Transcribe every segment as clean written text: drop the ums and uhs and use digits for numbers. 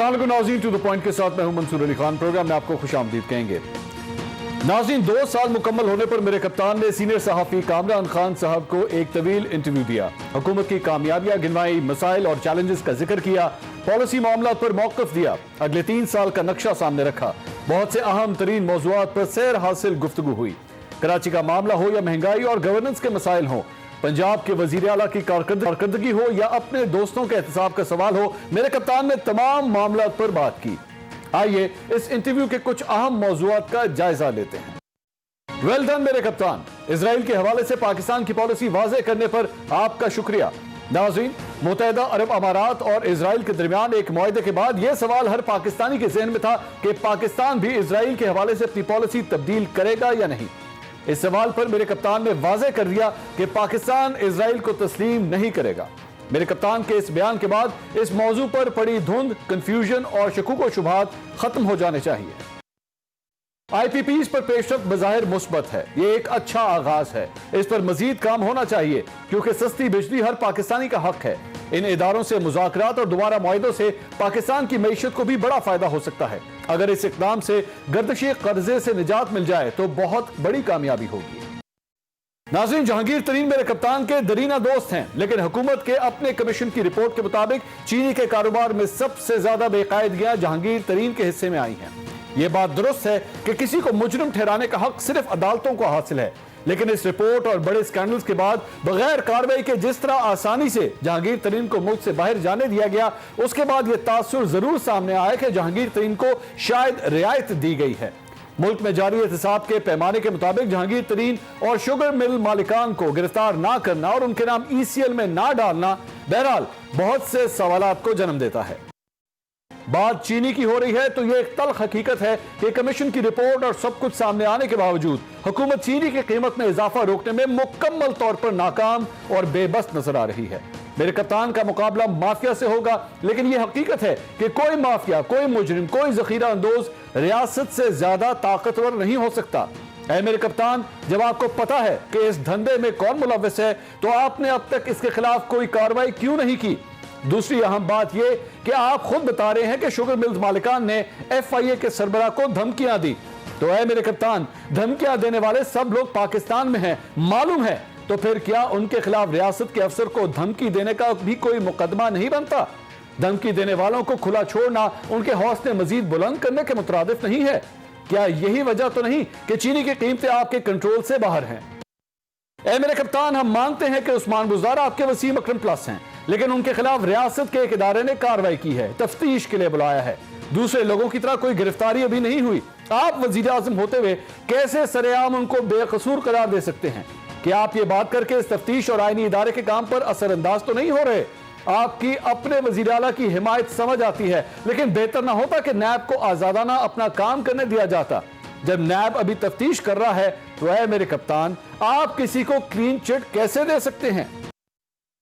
السلام علیکم ناظرین، ٹو دا پوائنٹ کے ساتھ میں ہوں منصور علی خان۔ پروگرام میں آپ کو خوش آمدید کہیں گے۔ ناظرین، 2 سال مکمل ہونے پر میرے کپتان نے سینئر صحافی کامران خان صاحب کو ایک طویل انٹرویو دیا، حکومت کی کامیابیاں گنوائی، مسائل اور چیلنجز کا ذکر کیا، پالیسی معاملات پر موقف دیا، اگلے 3 سال کا نقشہ سامنے رکھا، بہت سے اہم ترین موضوعات پر سیر حاصل گفتگو ہوئی۔ کراچی کا معاملہ ہو یا مہنگائی اور گورننس کے مسائل ہوں، پنجاب کے وزیر اعلیٰ کی کارکردگی ہو یا اپنے دوستوں کے احتساب کا سوال ہو، میرے کپتان نے تمام معاملات پر بات کی۔ آئیے اس انٹرویو کے کچھ اہم موضوعات کا جائزہ لیتے ہیں۔ ویل ڈن میرے کپتان، اسرائیل کے حوالے سے پاکستان کی پالیسی واضح کرنے پر آپ کا شکریہ۔ ناظرین، متحدہ عرب امارات اور اسرائیل کے درمیان ایک معاہدے کے بعد یہ سوال ہر پاکستانی کے ذہن میں تھا کہ پاکستان بھی اسرائیل کے حوالے سے اپنی پالیسی تبدیل کرے گا یا نہیں۔ اس سوال پر میرے کپتان نے واضح کر دیا کہ پاکستان اسرائیل کو تسلیم نہیں کرے گا۔ میرے کپتان کے اس بیان کے بعد اس موضوع پر پڑی دھند، کنفیوژن اور شکوک و شبہات ختم ہو جانے چاہیے۔ آئی پی پیز پر پیش رفت بظاہر مثبت ہے، یہ ایک اچھا آغاز ہے، اس پر مزید کام ہونا چاہیے کیونکہ سستی بجلی ہر پاکستانی کا حق ہے۔ ان اداروں سے مذاکرات اور دوبارہ معاہدوں سے پاکستان کی معیشت کو بھی بڑا فائدہ ہو سکتا ہے۔ اگر اس اقدام سے گردشی قرضے سے نجات مل جائے تو بہت بڑی کامیابی ہوگی۔ ناظرین، جہانگیر ترین میرے کپتان کے درینہ دوست ہیں، لیکن حکومت کے اپنے کمیشن کی رپورٹ کے مطابق چینی کے کاروبار میں سب سے زیادہ بے قاعدگیاں جہانگیر ترین کے حصے میں آئی ہیں۔ یہ بات درست ہے کہ کسی کو مجرم ٹھہرانے کا حق صرف عدالتوں کو حاصل ہے، لیکن اس رپورٹ اور بڑے سکینڈلز کے بعد بغیر کارروائی کے جس طرح آسانی سے جہانگیر ترین کو ملک سے باہر جانے دیا گیا، اس کے بعد یہ تاثر ضرور سامنے آیا کہ جہانگیر ترین کو شاید رعایت دی گئی ہے۔ ملک میں جاری احتساب کے پیمانے کے مطابق جہانگیر ترین اور شوگر مل مالکان کو گرفتار نہ کرنا اور ان کے نام ای سی ایل میں نہ ڈالنا بہرحال بہت سے سوالات کو جنم دیتا ہے۔ بات چینی کی ہو رہی ہے تو یہ ایک تلخ حقیقت ہے کہ کمیشن کی رپورٹ اور سب کچھ سامنے آنے کے باوجود حکومت چینی کی قیمت میں اضافہ روکنے میں مکمل طور پر ناکام اور بے بس نظر آ رہی ہے۔ میرے کپتان کا مقابلہ مافیا سے ہوگا، لیکن یہ حقیقت ہے کہ کوئی مافیا، کوئی مجرم، کوئی ذخیرہ اندوز ریاست سے زیادہ طاقتور نہیں ہو سکتا۔ اے میرے کپتان، جب آپ کو پتا ہے کہ اس دھندے میں کون ملوث ہے تو آپ نے اب تک اس کے خلاف کوئی کارروائی کیوں نہیں کی؟ دوسری اہم بات یہ کہ آپ خود بتا رہے ہیں کہ شوگر ملز مالکان نے ایف آئی اے کے سربراہ کو دھمکیاں دی، تو اے میرے کپتان، دھمکیاں دینے والے سب لوگ پاکستان میں ہیں، معلوم ہے، تو پھر کیا ان کے خلاف ریاست کے افسر کو دھمکی دینے کا بھی کوئی مقدمہ نہیں بنتا؟ دھمکی دینے والوں کو کھلا چھوڑنا ان کے حوصلے مزید بلند کرنے کے مترادف نہیں ہے۔ کیا یہی وجہ تو نہیں کہ چینی کی قیمتیں آپ کے کنٹرول سے باہر ہیں؟ اے میرے کپتان، ہم مانتے ہیں کہ عثمان بزدار آپ کے وسیم اکرم پلس ہیں، لیکن ان کے خلاف ریاست کے ایک ادارے نے کارروائی کی ہے، تفتیش کے لیے بلایا ہے۔ دوسرے لوگوں کی طرح کوئی گرفتاری ابھی نہیں ہوئی۔ آپ وزیر اعظم ہوتے ہوئے کیسے سر عام ان کو بے قصور قرار دے سکتے ہیں؟ کیا آپ یہ بات کر کے اس تفتیش اور آئینی ادارے کے کام پر اثر انداز تو نہیں ہو رہے؟ آپ کی اپنے وزیر اعلیٰ کی حمایت سمجھ آتی ہے، لیکن بہتر نہ ہوتا کہ نیب کو آزادانہ اپنا کام کرنے دیا جاتا؟ جب نیب ابھی تفتیش کر رہا ہے تو اے میرے کپتان، آپ کسی کو کلین چٹ کیسے دے سکتے ہیں؟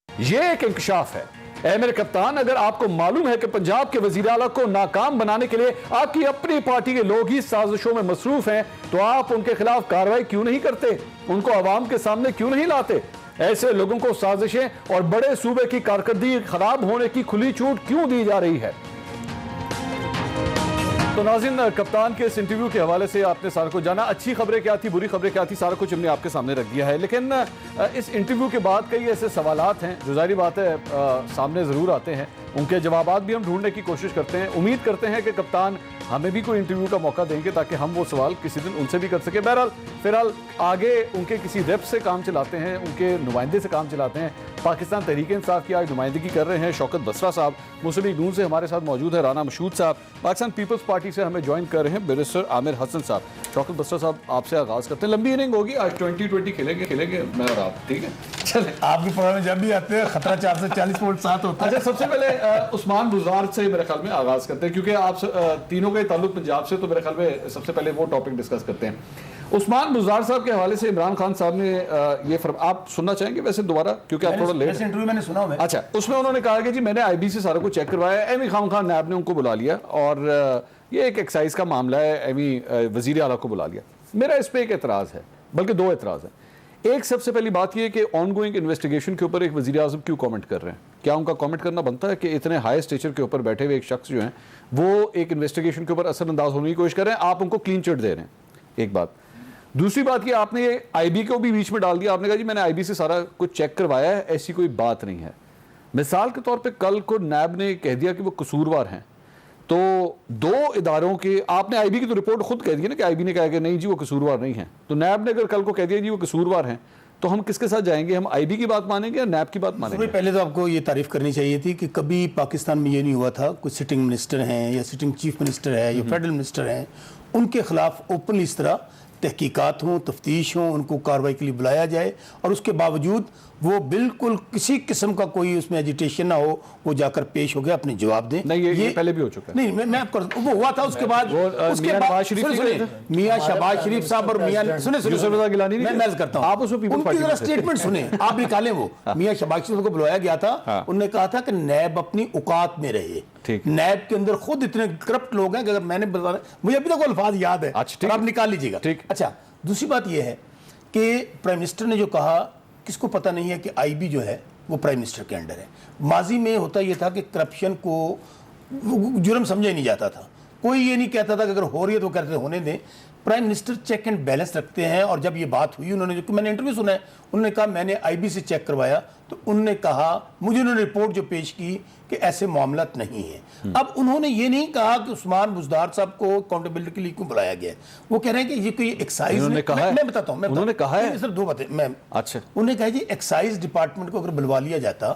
یہ ایک انکشاف ہے۔ اے میرے کپتان، اگر آپ کو معلوم ہے کہ پنجاب کے وزیر اعلیٰ کو ناکام بنانے کے لیے آپ کی اپنی پارٹی کے لوگ ہی سازشوں میں مصروف ہیں، تو آپ ان کے خلاف کارروائی کیوں نہیں کرتے؟ ان کو عوام کے سامنے کیوں نہیں لاتے؟ ایسے لوگوں کو سازشیں اور بڑے صوبے کی کارکردگی خراب ہونے کی کھلی چھوٹ کیوں دی جا رہی ہے؟ تو ناظرین، کپتان کے اس انٹرویو کے حوالے سے آپ نے سارا کچھ جانا، اچھی خبریں کیا تھی، بری خبریں کیا تھی، سارا کچھ ہم نے آپ کے سامنے رکھ دیا ہے، لیکن اس انٹرویو کے بعد کئی ایسے سوالات ہیں جو ظاہری بات ہے سامنے ضرور آتے ہیں، ان کے جوابات بھی ہم ڈھونڈنے کی کوشش کرتے ہیں۔ امید کرتے ہیں کہ کپتان ہمیں بھی کوئی انٹرویو کا موقع دیں گے تاکہ ہم وہ سوال کسی دن ان سے بھی کر سکیں۔ بہرحال فی الحال آگے ان کے کسی ریپ سے کام چلاتے ہیں، ان کے نمائندے سے کام چلاتے ہیں۔ پاکستان تحریک انصاف کی آج نمائندگی کر رہے ہیں شوکت بسرا صاحب، مسلم لیگ نون سے ہمارے ساتھ موجود ہے رانا مشہود صاحب، پاکستان پیپلز پارٹی سے ہمیں جوائن کر رہے ہیں بیرسٹر عامر حسن صاحب۔ شوکت بسرا صاحب، آپ سے آغاز کرتے ہیں، لمبی اننگ ہوگی آج، 2020 کھیلیں گے میں اور آپ، ٹھیک ہے؟ چلیں، آپ کے پروگرام میں جب بھی آتے ہیں خطرہ 440.7 ہوتا ہے۔ اچھا، سب سے پہلے عثمان بزدار سے میرے خیال میں آغاز کرتے ہیں، کیونکہ آپ تینوں کا تعلق پنجاب سے، تو میرے خیال میں سب سے پہلے وہ ٹاپک ڈسکس کرتے ہیں۔ عثمان بزدار صاحب کے حوالے سے عمران خان صاحب نے یہ آپ سننا چاہیں گے ویسے دوبارہ، کیونکہ آپ تھوڑا لیٹ ہیں؟ انٹرویو میں نے سنا ہوا ہے۔ اچھا، اس میں انہوں نے کہا کہ جی میں نے آئی بی سے سارا کچھ چیک کروایا، ایمی خان نیب نے ان کو بلا لیا اور یہ ایک ایکسائز کا معاملہ ہے، ایمی وزیر اعلیٰ کو بلا لیا۔ میرا اس پہ ایک اعتراض ہے، بلکہ 2 اعتراض ہیں۔ ایک سب سے پہلی بات یہ کہ آن گوئنگ انویسٹیگیشن کے اوپر ایک وزیر اعظم کیوں کامنٹ کر رہے ہیں؟ کیا ان کا کامنٹ کرنا بنتا ہے کہ اتنے ہائی اسٹیچر کے اوپر بیٹھے ہوئے ایک شخص جو ہیں وہ ایک انویسٹیگیشن کے اوپر اثر انداز ہونے کی کوشش کر رہے ہیں, آپ ان کو کلین چٹ دے رہے ہیں؟ ایک بات. دوسری بات یہ آپ نے آئی بی کو بھی بیچ میں ڈال دیا, آپ نے کہا جی میں نے آئی بی سے سارا کچھ چیک کروایا ہے, ایسی کوئی بات نہیں ہے. مثال کے طور پہ کل کو نیب نے کہہ دیا کہ وہ قصوروار ہیں, تو دو اداروں کے, آپ نے آئی بی کی تو رپورٹ خود کہہ دی نا کہ آئی بی نے کہا کہ نہیں جی وہ قصوروار نہیں ہیں, تو نیب نے اگر کل کو کہہ دیا جی وہ قصوروار ہیں, تو ہم کس کے ساتھ جائیں گے؟ ہم آئی بی کی بات مانیں گے یا نیب کی بات مانیں گے؟ پہلے تو آپ کو یہ تعریف کرنی چاہیے تھی کہ کبھی پاکستان میں یہ نہیں ہوا تھا کوئی سٹنگ منسٹر ہیں یا سٹنگ چیف منسٹر ہے یا فیڈرل منسٹر ہیں, ان کے خلاف اوپنلی اس طرح تحقیقات ہوں, تفتیش ہوں, ان کو کارروائی کے لیے بلایا جائے, اور اس کے باوجود وہ بالکل کسی قسم کا کوئی اس میں ایجیٹیشن نہ ہو, وہ جا کر پیش ہو گیا, اپنے جواب دیں. نہیں یہ پہلے بھی ہو چکا ہے. نہیں میں آپ وہ ہوا تھا اس کے بعد میاں شہباز شریف صاحب اور میاں یوسف رضا گیلانی میں عرض کرتا ہوں, آپ اس ان کی ذرا اسٹیٹمنٹ سنیں, آپ نکالیں. وہ میاں شہباز شریف کو بلایا گیا تھا, انہوں نے کہا تھا کہ نیب اپنی اوقات میں رہے. نیب کے اندر خود اتنے کرپٹ لوگ ہیں کہ اگر میں نے بتایا, مجھے ابھی تک وہ الفاظ یاد ہے, آپ نکال لیجیے گا. اچھا, دوسری بات یہ ہے کہ پرائم منسٹر نے جو کہا, کس کو پتہ نہیں ہے کہ آئی بی جو ہے وہ پرائم منسٹر کے انڈر ہے. ماضی میں ہوتا یہ تھا کہ کرپشن کو جرم سمجھا ہی نہیں جاتا تھا, کوئی یہ نہیں کہتا تھا کہ اگر ہو رہی ہے تو کہتے ہونے دیں. Prime minister check and balance رکھتے ہیں, اور جب یہ بات ہوئی, انہوں نے جو میں نے انٹرویو سنا ہے, انہوں نے کہا میں نے آئی بی سے چیک کروایا, تو انہوں نے کہا مجھے, انہوں نے رپورٹ جو پیش کی کہ ایسے معاملات نہیں ہیں. اب انہوں نے یہ نہیں کہا کہ عثمان بزدار صاحب کو اکاؤنٹیبلٹی کے لیے کیوں بلایا گیا ہے, وہ کہہ رہے ہیں کہ یہ کوئی ایکسائز, میں بتاتا ہوں, انہوں نے کہا ہے صرف دو باتیں. اچھا, انہوں نے کہا جی ایکسائز ڈپارٹمنٹ کو اگر بلوا لیا جاتا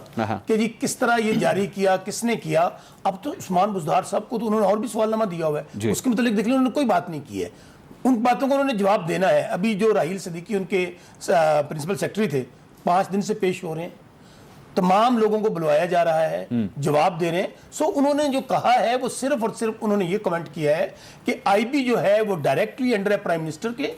کہ جی کس طرح یہ جاری کیا, کس نے کیا, اب تو عثمان بزدار صاحب کو تو انہوں نے اور بھی سوال نامہ دیا ہوا ہے, اس کے متعلق دیکھ لیں انہوں نے کوئی بات نہیں کی ہے. ان باتوں کو انہوں نے جواب دینا ہے. ابھی جو راحیل صدیقی ان کے پرنسپل سیکرٹری تھے, 5 دن سے پیش ہو رہے ہیں, تمام لوگوں کو بلوایا جا رہا ہے, جواب دے رہے ہیں. سو انہوں نے جو کہا ہے وہ صرف اور صرف انہوں نے یہ کمنٹ کیا ہے کہ آئی بی جو ہے وہ ڈائریکٹلی انڈر ہے پرائم منسٹر کے.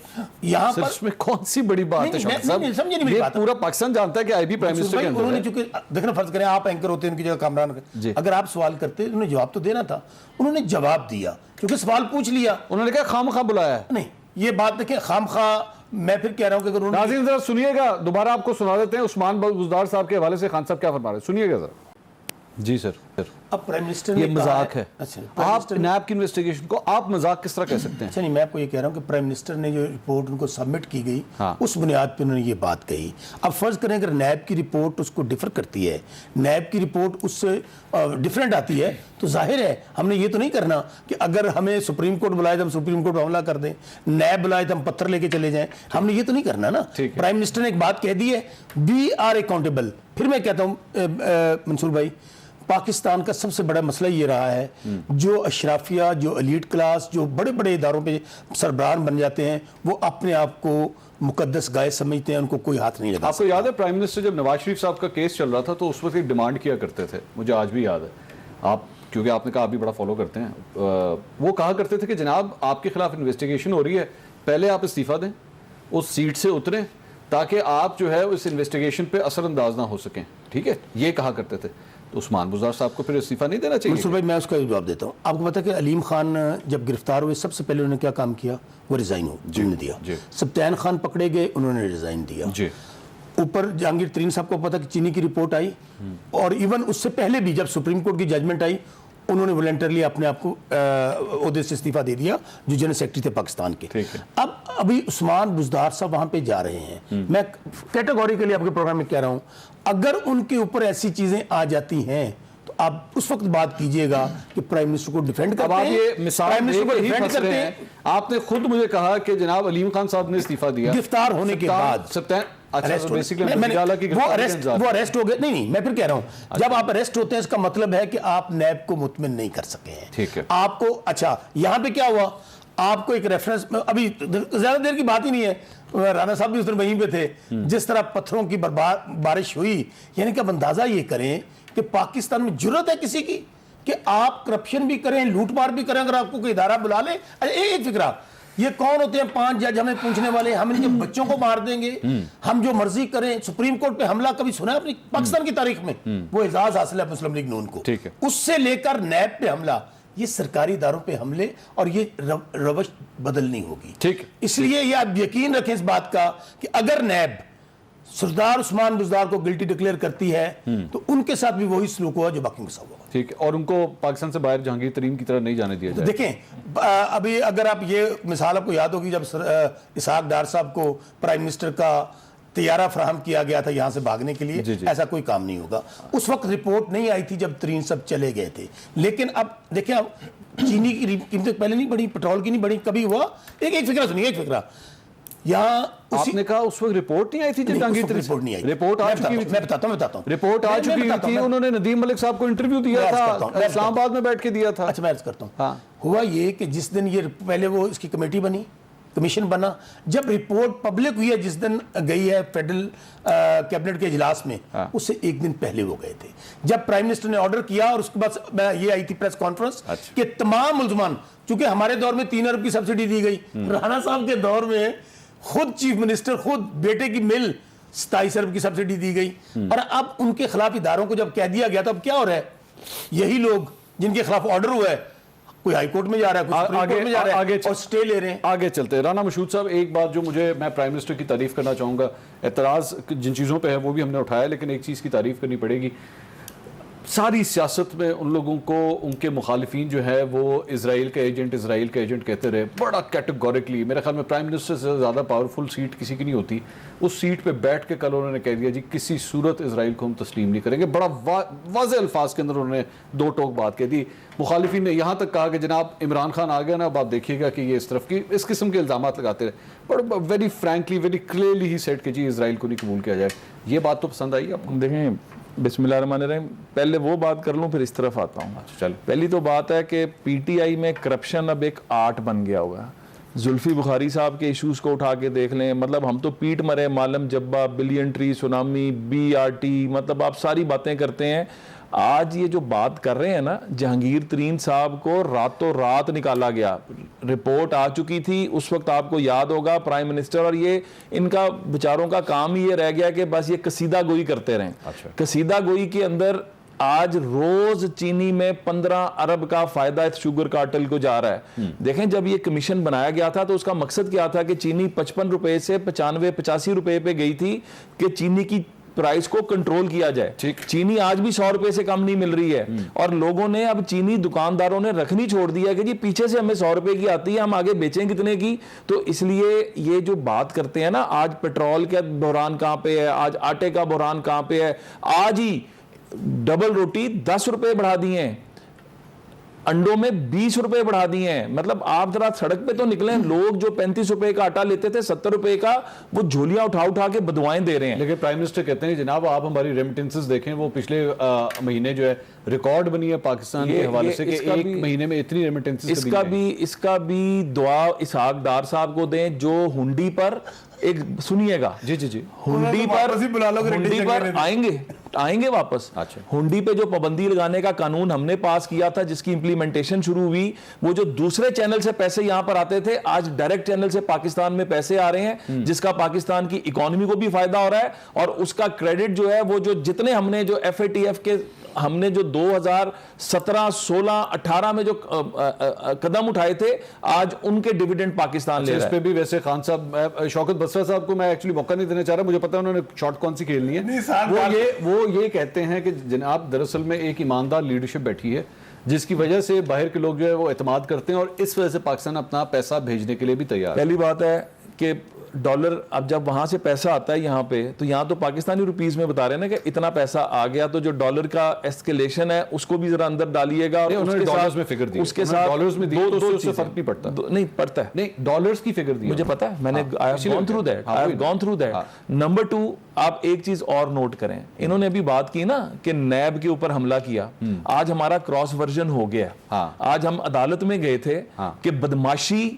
یہاں پر اس میں کون سی بڑی بات ہے شاہد صاحب, سمجھے نہیں میری بات, پورا پاکستان جانتا ہے کہ آئی بی پرائم منسٹر کے اندر ہے. انہوں نے چونکہ دیکھنا فرض کریں آپ اینکر ہوتے ہیں ان کی جگہ کامران, اگر آپ سوال کرتے انہوں نے جواب تو دینا تھا, انہوں نے جواب دیا کیونکہ سوال پوچھ لیا. انہوں نے کہا خام خواہ بلایا ہے. نہیں یہ بات دیکھیں, خام خواہ, میں پھر کہہ رہا ہوں کہ اگر ناظرین ذرا سنیے گا, دوبارہ آپ کو سنا دیتے ہیں عثمان بزدار صاحب کے حوالے سے خان صاحب کیا فرما رہے ہیں, سنیے گا ذرا. جی سر, اب پرائم منسٹر یہ مذاق ہے, آپ نیب کی انویسٹیگیشن کو آپ مذاق کس طرح کہہ سکتے ہیں؟ اچھا نہیں, میں آپ کو یہ کہہ رہا ہوں کہ پرائم منسٹر نے جو رپورٹ ان کو سبمٹ کی گئی, اس بنیاد پہ انہوں نے یہ بات کہی. اب فرض کریں اگر نیب کی رپورٹ اس کو ڈفر کرتی ہے, نیب کی رپورٹ اس سے ڈفرینٹ آتی ہے, تو ظاہر ہے ہم نے یہ تو نہیں کرنا کہ اگر ہمیں سپریم کورٹ بلائے تو ہم سپریم کورٹ پہ حملہ کر دیں, نیب بلائے تو ہم پتھر لے کے چلے جائیں. ہم نے یہ تو نہیں کرنا نا. پرائم منسٹر نے ایک بات کہہ دی ہے, وی آر اکاؤنٹیبل. پھر میں کہتا ہوں منصور بھائی, پاکستان کا سب سے بڑا مسئلہ یہ رہا ہے, جو اشرافیہ, جو ایلیٹ کلاس, جو بڑے بڑے اداروں پہ سربراہ بن جاتے ہیں, وہ اپنے آپ کو مقدس گائے سمجھتے ہیں, ان کو کوئی ہاتھ نہیں لگا. آپ کو یاد ہے پرائم منسٹر جب نواز شریف صاحب کا کیس چل رہا تھا تو اس وقت ایک ڈیمانڈ کیا کرتے تھے, مجھے آج بھی یاد ہے, آپ کیونکہ آپ نے کہا آپ بھی بڑا فالو کرتے ہیں, وہ کہا کرتے تھے کہ جناب آپ کے خلاف انویسٹیگیشن ہو رہی ہے, پہلے آپ استعفیٰ دیں, اس سیٹ سے اتریں, تاکہ آپ جو ہے اس انویسٹیگیشن پہ اثر انداز نہ ہو سکیں. ٹھیک ہے, یہ کہا کرتے تھے. تو عثمان بزدار صاحب کو پھر استعفیٰ نہیں دینا چاہیے؟ منصور بھائی میں اس کا جواب دیتا ہوں. آپ کو پتا کہ علیم خان جب گرفتار ہوئے سب سے پہلے انہوں نے کیا کام کیا, وہ ریزائن دیا. سبطین خان پکڑے گئے, انہوں نے ریزائن دیا. اوپر جہانگیر ترین صاحب کو پتا کہ چینی کی رپورٹ آئی, اور ایون اس سے پہلے بھی جب سپریم کورٹ کی ججمنٹ آئی, انہوں نے والنٹرلی اپنے آپ کو عہدے سے استعفیٰ دے دیا, جو جنرل سیکرٹری تھے پاکستان کے. اب ابھی عثمان بزدار صاحب وہاں پہ جا رہے ہیں, میں کیٹیگوریکلی آپ کے پروگرام میں کہہ رہا ہوں, اگر ان کے اوپر ایسی چیزیں آ جاتی ہیں تو آپ اس وقت بات کیجئے گا کہ پرائم منسٹر کو ڈیفینڈ کرتے ہیں. اب آپ یہ مثال دے ہیں, آپ نے خود مجھے کہا کہ جناب علیم خان صاحب نے استعفیٰ دیا گرفتار ہونے کے بعد. وہ اریسٹ ہو گئے. نہیں میں پھر کہہ رہا ہوں, جب آپ اریسٹ ہوتے ہیں اس کا مطلب ہے کہ آپ نیب کو مطمئن نہیں کر سکے ہیں. آپ کو اچھا یہاں پہ کیا ہوا, آپ کو ایک ریفرنس, ابھی زیادہ دیر کی بات ہی نہیں ہے, رانا صاحب بھی اس دن وہیں پہ تھے, جس طرح پتھروں کی بارش ہوئی. یعنی کہ اب اندازہ یہ کریں کہ پاکستان میں جرت ہے کسی کی کہ آپ کرپشن بھی کریں, لوٹ مار بھی کریں, اگر آپ کو کوئی ادارہ بلا لے. ایک فکرہ, یہ کون ہوتے ہیں 5 جج ہمیں پوچھنے والے, ہم ان کے بچوں کو مار دیں گے, ہم جو مرضی کریں. سپریم کورٹ پہ حملہ کبھی سنا ہے اپنی پاکستان کی تاریخ میں؟ وہ اعزاز حاصل ہے مسلم لیگ نون کو. اس سے لے کر نیب پہ حملہ, یہ سرکاری اداروں پہ حملے, اور یہ روش بدلنی ہوگی. اس لیے یہ آپ یقین رکھیں اس بات کا کہ اگر نیب سردار عثمان بزدار کو گلٹی ڈکلیئر کرتی ہے تو ان کے ساتھ بھی وہی سلوک ہوا جو باقیوں کے ساتھ ہوا. ٹھیک ہے, اور ان کو پاکستان سے باہر جہانگیر ترین کی طرح نہیں جانے دیا جائے. دیکھیں ابھی اگر آپ یہ مثال آپ کو یاد ہوگی جب اسحاق ڈار صاحب کو پرائم منسٹر کا طیارہ فراہم کیا گیا تھا یہاں سے بھاگنے کے لیے, ایسا کوئی کام نہیں ہوگا. اس وقت رپورٹ نہیں آئی تھی جب ترین سب چلے گئے تھے. لیکن اب دیکھیں اب چینی کی قیمتیں پہلے نہیں بڑھی, پیٹرول کی نہیں بڑھی, کبھی ہوا. ایک فکرہ سنیے, ایک فکرہ یہاں آپ نے کہا اس وقت رپورٹ نہیں آئی تھی, رپورٹ نہیں آئی, رپورٹ آ چکی میں بتاتا ہوں رپورٹ آ چکی تھی. انہوں نے ندیم ملک صاحب کو انٹرویو دیا تھا, اسلام آباد میں بیٹھ کے دیا تھا. اچھا میں عرض کرتا ہوں, ہوا یہ کہ جس دن یہ پہلے وہ اس کی کمیٹی بنی, کمیشن بنا, جب رپورٹ پبلک ہوئی ہے جس دن گئی ہے فیڈرل کیبنٹ کے اجلاس میں, اس سے ایک دن پہلے وہ گئے تھے جب پرائم منسٹر نے آرڈر کیا. اور اس کے بعد یہ آئی تھی پریس کانفرنس کہ تمام ملزمان, چونکہ ہمارے دور میں 3 ارب کی سبسڈی دی گئی, رانا صاحب کے دور میں خود چیف منسٹر خود بیٹے کی مل 27 ارب کی سبسڈی دی گئی. اور اب ان کے خلاف اداروں کو جب کہہ دیا گیا تو اب کیا ہو رہا ہے, یہی لوگ جن کے خلاف آرڈر ہوا ہے کوئی ہائی کورٹ میں جا رہا ہے, کوئی سپریم کورٹ میں جا رہا ہے اور سٹے لے رہے ہیں. آگے چلتے ہیں. رانا مشہود صاحب, ایک بات جو میں پرائم منسٹر کی تعریف کرنا چاہوں گا, اعتراض جن چیزوں پہ ہے وہ بھی ہم نے اٹھایا, لیکن ایک چیز کی تعریف کرنی پڑے گی. ساری سیاست میں ان لوگوں کو ان کے مخالفین جو ہے وہ اسرائیل کا ایجنٹ کہتے رہے, بڑا کیٹیگوریکلی. میرے خیال میں پرائم منسٹر سے زیادہ پاورفل سیٹ کسی کی نہیں ہوتی. اس سیٹ پہ بیٹھ کے کل انہوں نے کہہ دیا جی کسی صورت اسرائیل کو ہم تسلیم نہیں کریں گے. بڑا واضح الفاظ کے اندر انہوں نے 2 ٹوک بات کہہ دی. مخالفین نے یہاں تک کہا کہ جناب عمران خان آ گیا نا, اب آپ دیکھیے گا کہ یہ اس طرف کی اس قسم کے الزامات لگاتے رہے. بڑا ویری فرینکلی ویری کلیئرلی ہی سیٹ کہ جی اسرائیل کو نہیں قبول کیا جائے. یہ بات تو پسند آئی آپ کو؟ دیکھیں بسم اللہ الرحمن الرحیم, پہلے وہ بات کر لوں پھر اس طرف آتا ہوں. چل پہلی تو بات ہے کہ پی ٹی آئی میں کرپشن اب ایک آرٹ بن گیا ہوا ہے. زلفی بخاری صاحب کے ایشوز کو اٹھا کے دیکھ لیں, مطلب ہم تو پیٹ مرے, معلم Jabba, billion tree, tsunami, BRT, مطلب آپ ساری باتیں کرتے ہیں. آج یہ جو بات کر رہے ہیں نا, جہانگیر ترین صاحب کو راتوں رات نکالا گیا, رپورٹ آ چکی تھی اس وقت, آپ کو یاد ہوگا پرائم منسٹر, اور یہ ان کا بیچاروں کا کام ہی یہ رہ گیا کہ بس یہ قصیدہ گوئی کرتے رہیں. قصیدہ گوئی کے اندر آج روز چینی میں 15 ارب کا فائدہ شوگر کارٹل کو جا رہا ہے. دیکھیں جب یہ کمیشن بنایا گیا تھا تو اس کا مقصد کیا تھا کہ چینی 55 روپے سے 95-85 روپے پہ گئی تھی کہ چینی کی پرائس کو کنٹرول کیا جائے. چینی آج بھی 100 روپے سے کم نہیں مل رہی ہے, اور لوگوں نے اب چینی دکانداروں نے رکھنی چھوڑ دیا کہ جی پیچھے سے ہمیں 100 روپے کی آتی ہے, ہم آگے بیچیں کتنے کی. تو اس لیے یہ جو بات کرتے ہیں نا, آج پیٹرول کا بحران کہاں پہ ہے, آج آٹے کا بحران کہاں پہ ہے, آج ہی ڈبل روٹی 10 روپے بڑھا دیے ہیں, انڈوں میں 20 روپے بڑھا دیے ہیں. مطلب آپ ذرا سڑک پہ تو نکلیں, لوگ جو 35 روپے کا آٹا لیتے تھے 70 روپے کا, وہ جھولیاں اٹھا کے بدوائیں دے رہے ہیں. لیکن پرائم منسٹر کہتے ہیں جناب آپ ہماری ریمیٹنسز دیکھیں, وہ پچھلے مہینے جو ہے ریکارڈ بنی ہے پاکستان کے حوالے سے کہ ایک مہینے میں اتنی ریمیٹنسز. اس کا بھی دعا اسحاق ڈار صاحب کو دیں جو ہنڈی پر ایک سنیے گا, جی ہنڈی پر آئیں گے واپس. ہنڈی پہ جو پابندی لگانے کا قانون ہم نے پاس کیا تھا, جس کی امپلیمنٹیشن شروع ہوئی, وہ جو دوسرے چینل سے پیسے یہاں پر آتے تھے آج ڈائریکٹ چینل سے پاکستان میں پیسے آ رہے ہیں, جس کا پاکستان کی اکانومی کو بھی فائدہ ہو رہا ہے. اور اس کا کریڈٹ جو ہے وہ جو جتنے ہم نے جو FATF کے ہم نے جو 2017, 16, 18 میں جو قدم اٹھائے تھے, آج ان کے ڈیویڈنڈ پاکستان لے رہا ہے. اس پہ بھی ویسے خان صاحب, شوکت بسرا صاحب کو میں ایکچولی موقع نہیں دینا چاہ رہا, مجھے پتا ہے انہوں نے شارٹ کون سی کھیلنی ہے. وہ یہ کہتے ہیں کہ جناب دراصل میں ایک ایماندار لیڈرشپ بیٹھی ہے جس کی وجہ سے باہر کے لوگ جو ہے وہ اعتماد کرتے ہیں, اور اس وجہ سے پاکستان اپنا پیسہ بھیجنے کے لیے بھی تیار ہے. پہلی بات ہے کہ ڈالر اب جب وہاں سے پیسہ آتا ہے یہاں پہ, تو یہاں تو پاکستانی روپیز میں بتا رہے ہیں نا کہ اتنا پیسہ آ گیا, تو جو ڈالر کا ایسکیلیشن ہے اس کو بھی ذرا اندر ڈالیے گا. ڈالرز میں فگر دی, اس کے ساتھ ڈالرز میں دو سے فرق نہیں پڑتا. نہیں پڑتا ہے, نہیں ڈالرز کی فگر دی مجھے پتا ہے, میں نے gone through that. نمبر 2, آپ ایک چیز اور نوٹ کریں, انہوں نے بھی بات کی نا کہ نیب کے اوپر حملہ کیا. آج ہمارا کراس ورژن ہو گیا. آج ہم عدالت میں گئے تھے کہ بدماشی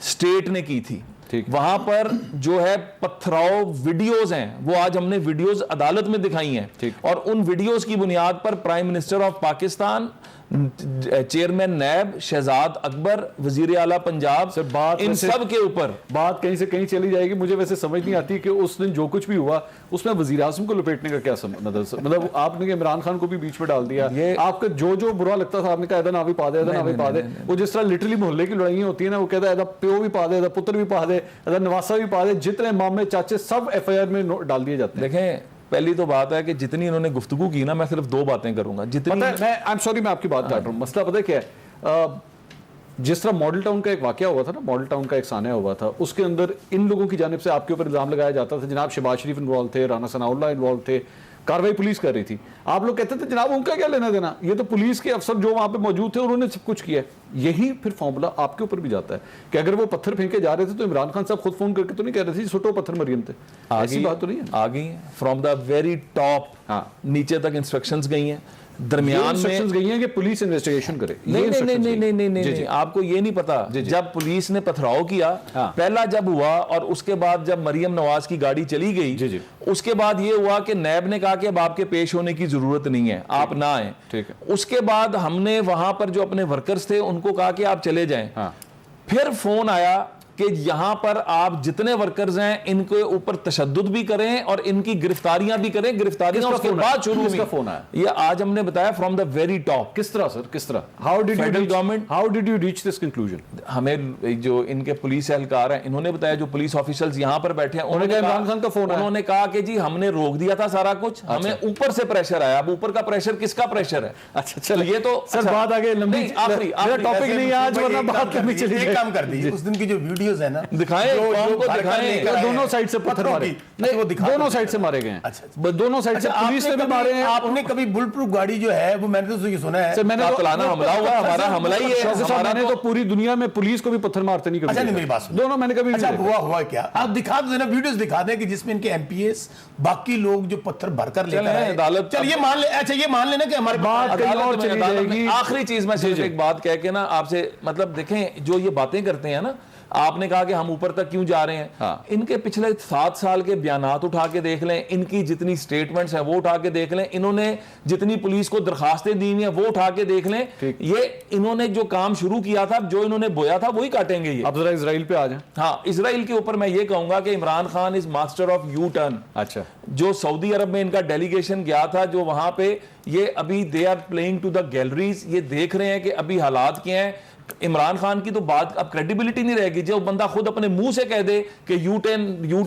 اسٹیٹ نے کی تھی, وہاں پر جو ہے پتھراؤ ویڈیوز ہیں, وہ آج ہم نے ویڈیوز عدالت میں دکھائی ہیں, اور ان ویڈیوز کی بنیاد پر prime minister of Pakistan chairman NAB Shahzad Akbar وزیر اعلیٰ پنجاب ان سب کے اوپر بات کہیں سے کہیں چلی جائے گی. مجھے ویسے سمجھ نہیں آتی کہ اس دن جو کچھ بھی ہوا اس میں وزیر اعظم کو لپیٹنے کا کیا مطلب آپ نے عمران خان کو بھی بیچ میں ڈال دیا. آپ کا جو برا لگتا تھا آپ نے کہا ایدا نہ بھی پا دے, ایدا نہ بھی پا دے. وہ جس طرح لٹرلی محلے کی لڑائیاں ہوتی ہیں نا, وہ کہتا ہے ایدا پیو بھی پا دے, ایدا پتر بھی پا دے, ایدا نواسا بھی پا دے, جتنے مامے چاچے سب ایف آئی آر میں ڈال دیے جاتے ہیں. دیکھیں پہلی تو بات ہے کہ جتنی انہوں نے گفتگو کی نا, میں صرف 2 باتیں کروں گا. جتنی میں آپ کی بات کاٹ رہا ہوں. مسئلہ پتہ کیا ہے, جس طرح ماڈل ٹاؤن کا ایک واقعہ ہوا تھا نا, ماڈل ٹاؤن کا ایک سانحہ ہوا تھا, اس کے اندر ان لوگوں کی جانب سے آپ کے اوپر الزام لگایا جاتا تھا جناب شہباز شریف انوالو تھے, رانا ثناء اللہ انوالو تھے, کاروائی پولیس کر رہی تھی. آپ لوگ کہتے تھے جناب ان کا کیا لینا دینا, یہ تو پولیس کے افسر جو وہاں پہ موجود تھے انہوں نے سب کچھ کیا. یہی پھر فارمولا آپ کے اوپر بھی جاتا ہے کہ اگر وہ پتھر پھینکے جا رہے تھے تو عمران خان صاحب خود فون کر کے تو نہیں کہہ رہے تھے سٹو پتھر مریم تھے. ایسی بات تو نہیں ہے. آ گئی ہیں فرام دا ویری ٹاپ نیچے تک انسٹرکشنز گئی ہیں, درمیان میں گئی ہیں کہ پولیس انویسٹیگیشن کرے. نہیں, آپ کو یہ نہیں پتا. جب پولیس نے پتھراؤ کیا پہلا جب ہوا, اور اس کے بعد جب مریم نواز کی گاڑی چلی گئی, اس کے بعد یہ ہوا کہ نیب نے کہا کہ اب آپ کے پیش ہونے کی ضرورت نہیں ہے, آپ نہ آئیں. اس کے بعد ہم نے وہاں پر جو اپنے ورکرز تھے ان کو کہا کہ آپ چلے جائیں. پھر فون آیا کہ یہاں پر آپ جتنے ورکرز ہیں ان کے اوپر تشدد بھی کریں اور ان کی گرفتاریاں بھی کریں. گرفتاریاں اس کے بعد شروع ہوئی. فون آیا یہ آج ہم نے بتایا فرام دا ویری ٹاپ. کس طرح سر, کس طرح, how did you reach this conclusion? ہمیں جو ان کے پولیس اہلکار ہیں انہوں نے بتایا, جو پولیس آفیسرز یہاں پر بیٹھے ہیں انہوں نے عمران خان کا فون آیا, انہوں نے کہا کہ جی ہم نے روک دیا تھا سارا کچھ, ہمیں اوپر سے پریشر آیا. اب اوپر کا پریشر کس کا پریشر ہے؟ اچھا چلو یہ تو سر بات آگے لمبی, آخری ٹاپک نہیں ہے آج, ورنہ بات کرنی چلی. ایک کام کر دیجیے, اس دن کی جو ویڈیوز ہیں نا دونوں سائڈ سے پتھر مارے, دونوں سائڈ سے مارے گئے ہیں, دونوں سائڈ سے پولیس نے بھی مارے ہیں. آپ نے کبھی بل پروف گاڑی جو ہے وہ میں نے تو یہ سنا ہے قاتلانہ حملہ ہوا, ہمارا حملہ ہی ہے. میں نے تو پوری دنیا میں پولیس کو بھی پتھر مارتے نہیں کبھی. اچھا نہیں, میری بات سنو, دونوں میں نے کبھی ہوا کیا آپ دکھا دو نا, ویڈیوز دکھا دیں کہ جس میں ان کے ایم پی ایس باقی لوگ جو پتھر بھر کر لے کر آئے. چل یہ مان لے, اچھا یہ مان لینا کہ ہمارے بات کہیں اور چلی جائے گی. آخری چیز میں صرف ایک بات کہہ کے نا آپ سے, مطلب دیکھیں جو یہ باتیں کرتے ہیں نا, آپ نے کہا کہ ہم اوپر تک کیوں جا رہے ہیں, ان کے پچھلے 7 سال کے بیانات اٹھا کے دیکھ لیں, ان کی جتنی سٹیٹمنٹس ہیں وہ اٹھا کے دیکھ لیں, انہوں نے جتنی پولیس کو درخواستیں دی ہیں وہ اٹھا کے دیکھ لیں. یہ انہوں نے جو کام شروع کیا تھا, جو انہوں نے بویا تھا وہی کاٹیں گے. یہ اب ذرا اسرائیل پہ آ جائیں. ہاں, اسرائیل کے اوپر میں یہ کہوں گا کہ عمران خان از ماسٹر آف یو ٹرن. اچھا, جو سعودی عرب میں ان کا ڈیلیگیشن گیا تھا, جو وہاں پہ یہ ابھی they are playing to the galleries, یہ دیکھ رہے ہیں کہ ابھی حالات کیا ہیں. عمران خان کی تو بات اب کریڈیبلٹی نہیں رہے گی. جو بندہ خود اپنے منہ سے کہہ دے کہ یو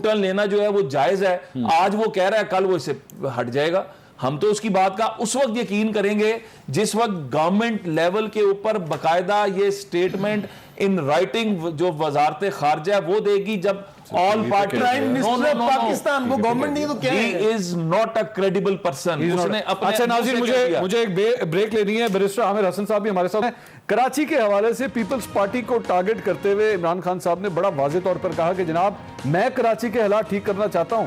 ٹرن لینا جو ہے وہ جائز ہے, آج وہ کہہ رہا ہے کل وہ اس سے ہٹ جائے گا. ہم تو اس کی بات کا اس وقت یقین کریں گے جس وقت گورنمنٹ لیول کے اوپر باقاعدہ یہ سٹیٹمنٹ ان رائٹنگ جو وزارت خارجہ وہ دے گی, جب all party prime minister of Pakistan, وہ گورنمنٹ نہیں تو کیا ہے, he is not a credible person. اس نے اپنے اچھا ناظرین, مجھے ایک بریک لینی ہے. بیرسٹر عامر حسن صاحب بھی ہمارے ساتھ ہیں. کراچی کے حوالے سے پیپلز پارٹی کو ٹارگٹ کرتے ہوئے عمران خان صاحب نے بڑا واضح طور پر کہا کہ جناب میں کراچی کے حالات ٹھیک کرنا چاہتا ہوں,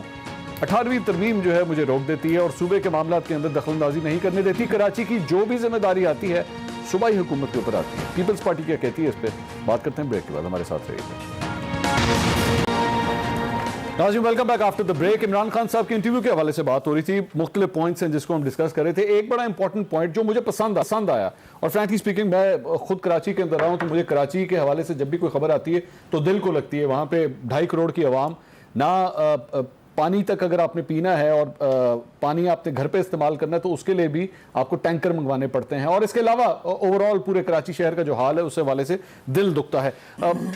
18ویں ترمیم جو ہے مجھے روک دیتی ہے اور صوبے کے معاملات کے اندر دخل اندازی نہیں کرنے دیتی. کراچی کی جو بھی ذمہ داری آتی ہے صوبائی حکومت کے اوپر آتی ہے. پیپلز پارٹی کیا کہتی ہے اس پہ بات کرتے ہیں بریک کے بعد. ہمارے ساتھ رہیے. ناظرین welcome back after the break. Imran Khan صاحب کے انٹرویو کے حوالے سے بات ہو رہی تھی, مختلف پوائنٹس ہیں جس کو ہم ڈسکس کر رہے تھے. ایک بڑا امپورٹنٹ پوائنٹ جو مجھے پسند آیا, اور فرینکلی اسپیکنگ میں خود کراچی کے اندر رہا ہوں تو مجھے کراچی کے حوالے سے جب بھی کوئی خبر آتی ہے تو دل کو لگتی ہے. وہاں پہ 2.5 کروڑ کی عوام, نہ پانی تک اگر آپ نے پینا ہے اور پانی آپ نے گھر پہ استعمال کرنا ہے تو اس کے لیے بھی آپ کو ٹینکر منگوانے پڑتے ہیں, اور اس کے علاوہ اوور آل پورے کراچی شہر کا جو حال ہے اس حوالے سے دل دکھتا ہے.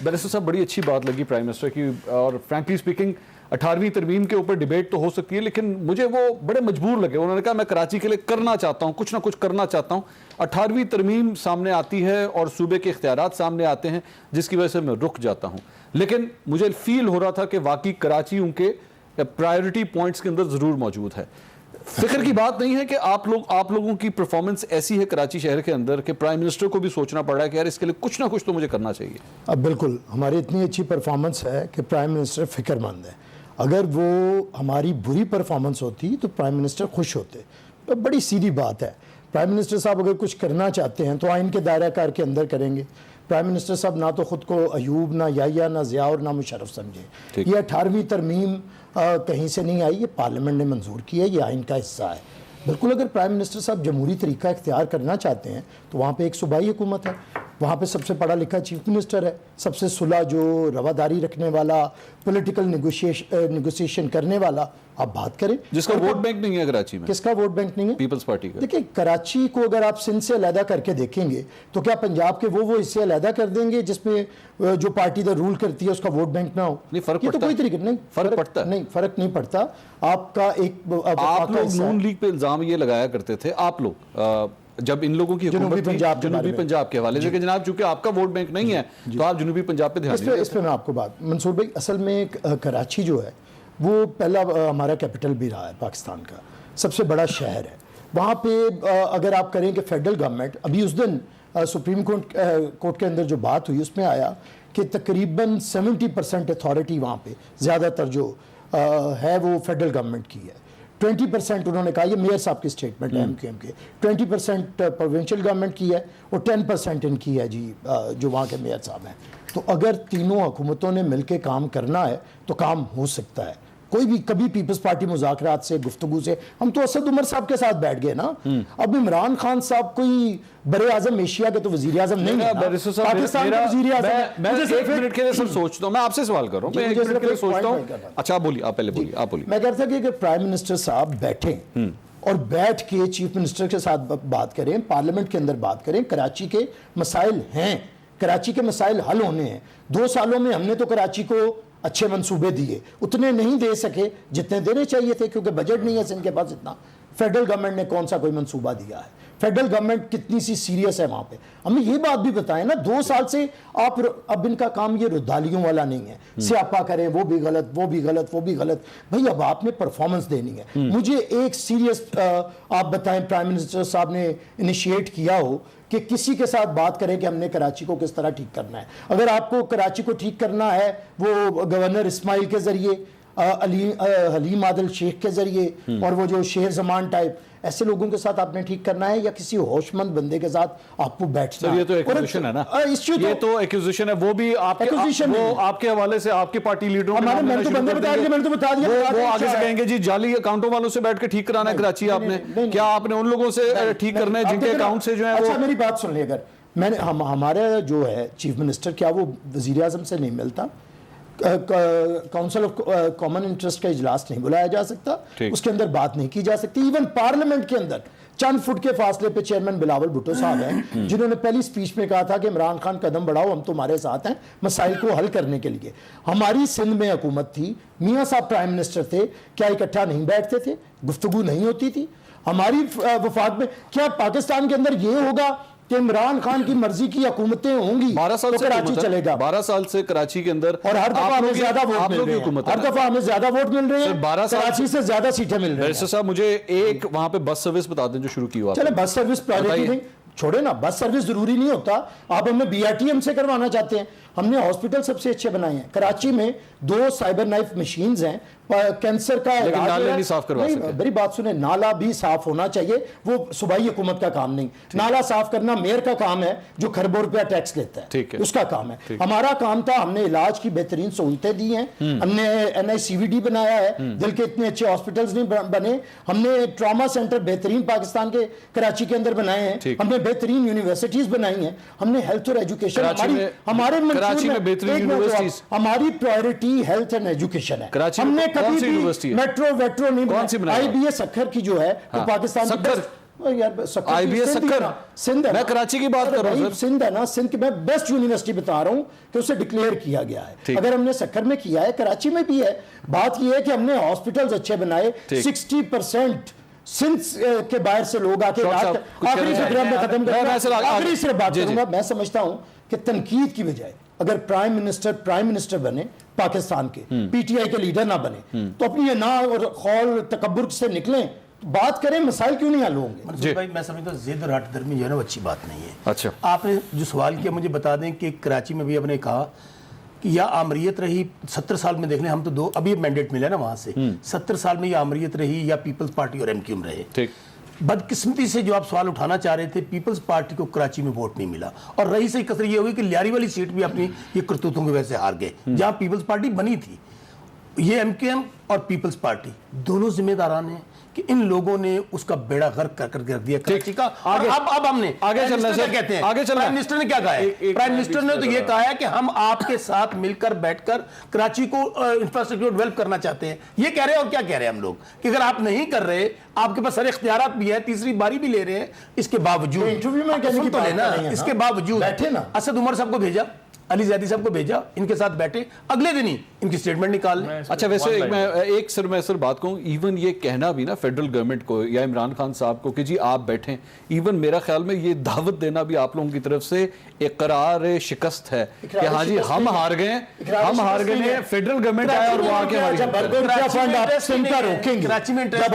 بیرسٹر صاحب بڑی اچھی بات لگی پرائم منسٹر کی, اور فرینکلی اسپیکنگ 18ویں ترمیم کے اوپر ڈیبیٹ تو ہو سکتی ہے لیکن مجھے وہ بڑے مجبور لگے. انہوں نے کہا میں کراچی کے لیے کرنا چاہتا ہوں, کچھ نہ کچھ کرنا چاہتا ہوں. 18ویں ترمیم سامنے آتی ہے اور صوبے کے اختیارات سامنے آتے ہیں جس کی وجہ سے میں رک جاتا ہوں, لیکن مجھے فیل ہو رہا تھا کہ واقعی کراچی ان کے پرائیورٹی پوائنٹس کے اندر ضرور موجود ہے. فکر کی بات نہیں ہے کہ آپ لوگوں کی پرفارمنس ایسی ہے کراچی شہر کے اندر کہ پرائم منسٹر کو بھی سوچنا پڑ رہا ہے کہ یار اس کے لیے کچھ نہ کچھ تو مجھے کرنا چاہیے. اب بالکل ہماری اتنی اچھی پرفارمنس ہے کہ پرائم منسٹر فکر مند ہے. اگر وہ ہماری بری پرفارمنس ہوتی تو پرائم منسٹر خوش ہوتے. بڑی سیدھی بات ہے. پرائم منسٹر صاحب اگر کچھ کرنا چاہتے ہیں تو آئین کے دائرہ کار کے اندر کریں گے. پرائم منسٹر صاحب نہ تو خود کو ایوب, نہ یحییٰ, نہ ضیاء اور نہ مشرف سمجھے. یہ 18ویں ترمیم کہیں سے نہیں آئی, یہ پارلیمنٹ نے منظور کی ہے, یہ آئین کا حصہ ہے. بالکل. اگر پرائم منسٹر صاحب جمہوری طریقہ اختیار کرنا چاہتے ہیں تو وہاں پہ ایک صوبائی حکومت ہے, وہاں پہ سب سے پڑھا لکھا چیف منسٹر ہے, سب سے صلح جو رواداری رکھنے والا, پولیٹیکل نیگوسیشن کرنے والا, آپ بات کریں. جس کا ووٹ بینک نہیں ہے کراچی میں. کس کا ووٹ بینک نہیں ہے؟ پیپلز پارٹی کا. دیکھیں کراچی کو اگر آپ سندھ سے علیحدہ کر کے دیکھیں گے تو کیا پنجاب کے وہ حصے علیحدہ کر دیں گے جس میں جو پارٹی ادھر رول کرتی ہے اس کا ووٹ بینک نہ ہو؟ نہیں, فرق یہ تو پڑتا کوئی طریقہ نہیں. فرق پڑتا ہے. نہیں, فرق نہیں پڑتا. آپ کا ایک آپ لوگ نون لیگ پہ الزام یہ لگایا کرتے تھے, آپ لوگ جب ان لوگوں کی حکومت تھی جنوبی پنجاب کے حوالے سے کہ جناب چونکہ آپ کا ووٹ بینک نہیں ہے تو آپ جنوبی پنجاب پہ دھیان دیں. اس پہ میں آپ کو بات, منصور بھائی, اصل میں کراچی جو ہے وہ پہلا ہمارا کیپٹل بھی رہا ہے پاکستان کا, سب سے بڑا شہر ہے. وہاں پہ اگر آپ کریں کہ فیڈرل گورنمنٹ, ابھی اس دن سپریم کورٹ کے اندر جو بات ہوئی اس میں آیا کہ تقریباً 70% اتھارٹی وہاں پہ زیادہ تر جو ہے وہ فیڈرل گورنمنٹ کی ہے. 20% انہوں نے کہا, یہ میئر صاحب کی اسٹیٹمنٹ ہے ایم کیو ایم کے, 20% پروونشل گورنمنٹ کی ہے اور 10% ان کی ہے جی جو وہاں کے میئر صاحب ہیں. تو اگر تینوں حکومتوں نے مل کے کام کرنا ہے تو کام ہو سکتا ہے. کوئی بھی کبھی پیپلز پارٹی مذاکرات سے, گفتگو سے, ہم تو اسد عمر صاحب کے ساتھ بیٹھ گئے نا. اب عمران خان صاحب کوئی بر اعظم ایشیا کے تو وزیر اعظم نہیں ہے, پاکستان کے وزیر اعظم. میں ایک منٹ کے لیے سب سوچتا ہوں, میں آپ سے سوال کر رہا ہوں, میں ایک منٹ کے لیے سوچتا ہوں. اچھا بولیے, آپ پہلے بولیے, آپ بولیے. میں کہتا کہ اگر پرائم منسٹر صاحب بیٹھیں اور بیٹھ کے چیف منسٹر کے ساتھ بات کریں, پارلیمنٹ کے اندر بات کریں, کراچی کے مسائل ہیں, کراچی کے مسائل حل ہونے ہیں. 2 سالوں میں ہم نے تو کراچی کو اچھے منصوبے دیے, اتنے نہیں دے سکے جتنے دینے چاہیے تھے کیونکہ بجٹ نہیں ہے سندھ کے پاس اتنا. فیڈرل گورنمنٹ نے کون سا کوئی منصوبہ دیا ہے؟ فیڈرل گورنمنٹ کتنی سی سیریس ہے وہاں پہ؟ ہمیں یہ بات بھی بتائیں نا. 2 سال سے آپ, اب ان کا کام یہ ردالیوں والا نہیں ہے, سیاپا کریں, وہ بھی غلط, وہ بھی غلط, وہ بھی غلط. بھائی اب آپ نے پرفارمنس دینی ہے. مجھے ایک سیریس آپ بتائیں پرائم منسٹر صاحب نے انیشیٹ کیا ہو کہ کسی کے ساتھ بات کریں کہ ہم نے کراچی کو کس طرح ٹھیک کرنا ہے. اگر آپ کو کراچی کو ٹھیک کرنا ہے وہ گورنر اسماعیل کے ذریعے, حلیم عادل شیخ کے ذریعے, اور وہ جو شیر زمان ٹائپ ایسے لوگوں کے ساتھ آپ نے ٹھیک کرنا ہے, یا کسی ہوش مند بندے کے ساتھ آپ کو بیٹھنا ہے؟ یہ تو ایکوزیشن ہے نا, یہ تو ایکوزیشن ہے, وہ بھی آپ کے حوالے سے آپ کے پارٹی لیڈروں وہ آگے سے کہیں گے جی جعلی اکاؤنٹوں والوں سے بیٹھ کے ٹھیک کرانا ہے کراچی آپ نے, کیا آپ نے ان لوگوں سے ٹھیک کرنا ہے جن کے اکاؤنٹ سے جو ہے. اچھا میری بات سن لیں, اگر میں نے ہمارا جو ہے چیف منسٹر, کیا وہ وزیر اعظم سے نہیں ملتا؟ کاؤنسل آف کامن انٹرسٹ کا اجلاس نہیں بلایا جا سکتا, اس کے اندر بات نہیں کی جا سکتی. ایون پارلیمنٹ کے اندر چند فٹ کے فاصلے پہ چیئرمین بلاول بھٹو صاحب ہیں جنہوں نے پہلی سپیچ میں کہا تھا کہ عمران خان قدم بڑھاؤ, ہم تمہارے ساتھ ہیں مسائل کو حل کرنے کے لیے. ہماری سندھ میں حکومت تھی, میاں صاحب پرائم منسٹر تھے, کیا اکٹھا نہیں بیٹھتے تھے, گفتگو نہیں ہوتی تھی؟ ہماری وفاق میں کیا پاکستان کے اندر یہ ہوگا کہ عمران خان کی مرضی کی حکومتیں ہوں گی 12 سال تو سے کراچی چلے گا؟ 12 سال سے کراچی کے اندر, اور ہر دفعہ ہمیں زیادہ ووٹ مل رہے ہیں, ہر دفعہ ہمیں زیادہ ووٹ مل رہے ہیں, کراچی سے زیادہ سیٹیں مل رہی ہیں. صاحب مجھے ایک وہاں پہ بس سروس بتا دیں جو شروع کی ہوا. چلے بس سروس پرائیویٹ نہیں, چھوڑے نا, بس سروس ضروری نہیں ہوتا. آپ ہمیں بی آر ٹی ایم سے کروانا چاہتے ہیں, ہم نے ہاسپٹل سب سے اچھے بنائے ہیں. کراچی میں 2 سائبر نائف مشینز ہیں, کینسر کا نالے نہیں صاف کروا سکتے. میری بات سنیں, نالا بھی صاف ہونا چاہیے, وہ صوبائی حکومت کا کام نہیں. نالا صاف کرنا میئر کا کام ہے جو کھربوں روپیہ ٹیکس لیتا ہے, اس کا کام ہے. ہمارا کام تھا, ہم نے علاج کی بہترین سہولتیں دی ہیں, ہم نے NICVD بنایا ہے, دل کے اتنے اچھے ہاسپٹلز نہیں بنے, ہم نے ٹراما سینٹر بہترین پاکستان کے کراچی کے اندر بنائے ہیں, ہم نے بہترین یونیورسٹیز بنائی ہیں, ہم نے ہیلتھ اور ایجوکیشن, ہمارے ہماری پرائیورٹی ہیلتھ اینڈ ایجوکیشن ہے. ہم نے کبھی بھی میٹرو ویٹرو نہیں بنایا. IBS سکھر کی جو ہے وہ پاکستان سندھ ہے, میں کراچی کی بات کر رہا ہوں, سندھ ہے نا, سندھ کی میں بیسٹ یونیورسٹی بتا رہا ہوں کہ اسے ڈکلیئر کیا گیا ہے. اگر ہم نے سکھر میں کیا ہے, کراچی میں بھی ہے. بات یہ ہے کہ ہم نے ہاسپٹلز اچھے بنائے, 60% سندھ کے باہر سے لوگ آتے. آخری فکرہ میں ختم آخری صرف بات کروں گا, میں سمجھتا ہوں کہ تنقید کی بجائے اگر پرائم منسٹر بنے پاکستان کے, PTI کے لیڈر نہ بنے, تو اپنی یہ نا اور خول تکبر سے نکلیں, بات کریں, مسائل کیوں نہیں حل ہوں گے. منصور بھائی, میں سمجھتا ہوں زید اور ہٹ درمی جو ہے نا وہ اچھی بات نہیں ہے. اچھا, آپ نے جو سوال کیا مجھے بتا دیں کہ کراچی میں بھی آپ نے کہا کہ یا آمریت رہی 70 سال میں, دیکھ لیں ہم تو ابھی مینڈیٹ ملا نا وہاں سے, 70 سال میں یا آمریت رہی یا پیپلز پارٹی اور MQM رہے. بدقسمتی سے جو آپ سوال اٹھانا چاہ رہے تھے, پیپلز پارٹی کو کراچی میں ووٹ نہیں ملا, اور رہی سے کثر یہ ہوئی کہ لیاری والی سیٹ بھی اپنی یہ کرتوتوں کی وجہ سے ہار گئے, جہاں پیپلز پارٹی بنی تھی. یہ MQM اور پیپلز پارٹی دونوں ذمہ داران ہیں کہ ان لوگوں نے اس کا بیڑا غرق کر کے رکھ دیا کراچی کا. اب ہم نے آگے چلنا ہے, کہتے ہیں آگے چلنا. پرائم منسٹر نے کیا کہا ہے؟ پرائم منسٹر نے تو یہ کہا ہے کہ ہم آپ کے ساتھ مل کر بیٹھ کر کراچی کو انفراسٹرکچر ڈیولپ کرنا چاہتے ہیں. یہ کہہ رہے ہیں. اور کیا کہہ رہے ہیں ہم لوگ کہ اگر آپ نہیں کر رہے, آپ کے پاس سارے اختیارات بھی ہے, تیسری باری بھی لے رہے ہیں, اس کے باوجود انٹرویو میں کہنے کی تو لینا, اس کے باوجود بیٹھے نا, اسد عمر صاحب کو بھیجا, علی زیدی صاحب کو بھیجا, ان کے ساتھ بیٹھے, اگلے دن ہی ان کی سٹیٹمنٹ نکال لیں. اچھا ویسے میں ایک سر بات کہوں, ایون یہ کہنا بھی نا فیڈرل گورنمنٹ کو یا عمران خان صاحب کو کہ جی آپ بیٹھیں, ایون میرا خیال میں یہ دعوت دینا بھی آپ لوگوں کی طرف سے اقرار شکست ہے کہ ہاں جی ہم ہار گئے ہیں, فیڈرل گورنمنٹ آیا اور وہاں کے جب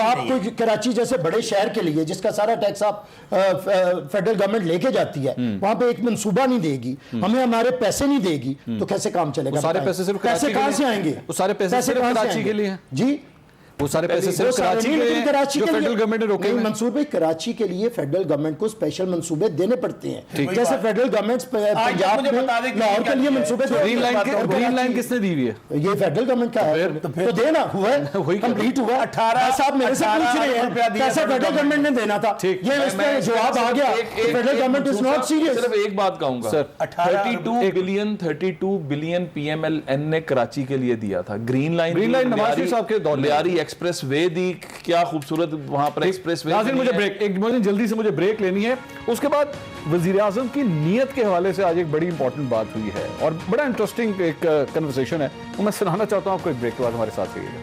آپ کو کراچی جیسے بڑے شہر کے لیے جس کا سارا ٹیکس آپ فیڈرل گورنمنٹ لے کے جاتی ہے, وہاں پہ ایک منصوبہ نہیں دے گی, ہمیں ہمارے پیسے نہیں دے گی, تو کیسے کام چلے گا؟ سارے پیسے صرف پیسے کہاں سے آئیں گے؟ وہ سارے پیسے صرف کراچی کے لیے ہیں جی, وہ سارے پیسے صرف کراچی کے لیے جو فیڈرل گورنمنٹ نے روکے ہیں. منصوبے کراچی کے لیے فیڈرل گورنمنٹ کو اسپیشل منصوبے دینے پڑتے ہیں, جیسے فیڈرل گورنمنٹ پنجاب میں لاہور کے لیے منصوبے. گرین لائن کس نے دی ہوئی ہے؟ یہ فیڈرل گورنمنٹ کا ہے, تو دینا ہوا ہے, کمپلیٹ ہوا. 18 صاحب میرے سے پوچھ رہے ہیں کیسے فیڈرل گورنمنٹ نے دینا تھا, یہ اس میں جواب آ گیا. Federal government is not serious. صرف ایک بات کہوں گا, 32 billion P M L N نے کراچی کے لیے دیا تھا. گرین لائن نواز شریف صاحب کے دور لیاری ایکسپریس وے دی, کیا خوبصورت وہاں پر ایکسپریس وے. ناظرین مجھے جلدی سے مجھے بریک لینی ہے, اس کے بعد وزیر اعظم کی نیت کے حوالے سے آج ایک بڑی امپورٹنٹ بات ہوئی ہے اور بڑا انٹرسٹنگ ایک کنورسیشن ہے, وہ میں سنانا چاہتا ہوں آپ کو. ایک بریک کے بعد ہمارے ساتھ رہیے گا.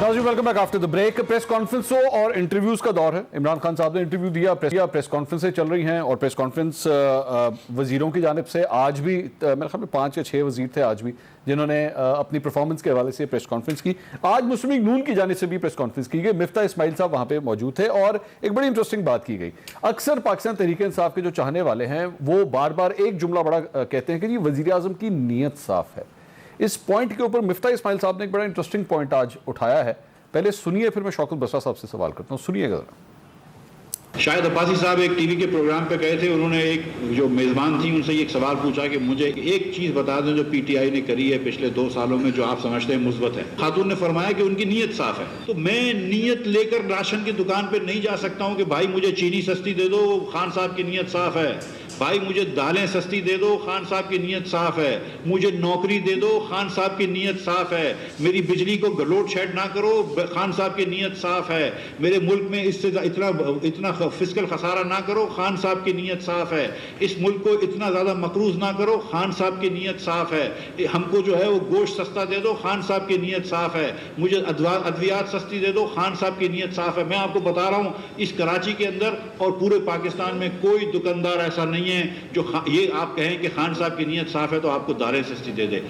ناظرین welcome back after the break. Press کانفرنسوں اور انٹرویوز کا دور ہے. عمران خان صاحب نے انٹرویو دیا, پریس کانفرنسیں چل رہی ہیں, اور پریس کانفرنس وزیروں کی جانب سے آج بھی میرے خیال میں 5 یا 6 وزیر تھے آج بھی جنہوں نے اپنی پرفارمنس کے حوالے سے پریس کانفرنس کی. آج مسلم لیگ نون کی جانب سے بھی پریس کانفرنس کی گئی. مفتاح اسماعیل صاحب وہاں پہ موجود تھے اور ایک بڑی انٹرسٹنگ بات کی گئی. اکثر پاکستان تحریک انصاف کے جو چاہنے والے ہیں وہ بار بار ایک جملہ بڑا کہتے ہیں کہ یہ وزیر اعظم کی نیت صاف ہے. اس پوائنٹ کے اوپر مفتاح اسماعیل صاحب نے ایک بڑا انٹرسٹنگ پوائنٹ آج اٹھایا ہے. پہلے سنیے, پھر میں شوکت بسرا صاحب سے سوال کرتا ہوں. سنیے گا. شاہد عباسی صاحب ایک ٹی وی کے پروگرام پہ گئے تھے, انہوں نے ایک جو میزبان تھی ان سے ایک سوال پوچھا کہ مجھے ایک چیز بتا دیں جو پی ٹی آئی نے کری ہے پچھلے 2 سالوں میں جو آپ سمجھتے ہیں مثبت ہے. خاتون نے فرمایا کہ ان کی نیت صاف ہے. تو میں نیت لے کر راشن کی دکان پہ نہیں جا سکتا ہوں کہ بھائی مجھے چینی سستی دے دو, خان صاحب کی نیت صاف ہے. بھائی مجھے دالیں سستی دے دو, خان صاحب کی نیت صاف ہے. مجھے نوکری دے دو, خان صاحب کی نیت صاف ہے. میری بجلی کو لوڈ شیڈ نہ کرو, خان صاحب کی نیت صاف ہے. میرے ملک میں اس سے اتنا فسکل خسارہ نہ کرو, خان صاحب کی نیت صاف ہے. اس ملک کو اتنا زیادہ مقروض نہ کرو, خان صاحب کی نیت صاف ہے. ہم کو جو ہے وہ گوشت سستا دے دو, خان صاحب کی نیت صاف ہے. مجھے ادویات سستی دے دو, خان صاحب کی نیت صاف ہے. میں آپ کو بتا رہا ہوں اس کراچی کے اندر اور پورے پاکستان میں کوئی دکاندار ایسا نہیں ہے جو یہ آپ کہیں کہ خان صاحب کی نیت صاف ہے تو آپ کو دالیں سستی دے دے.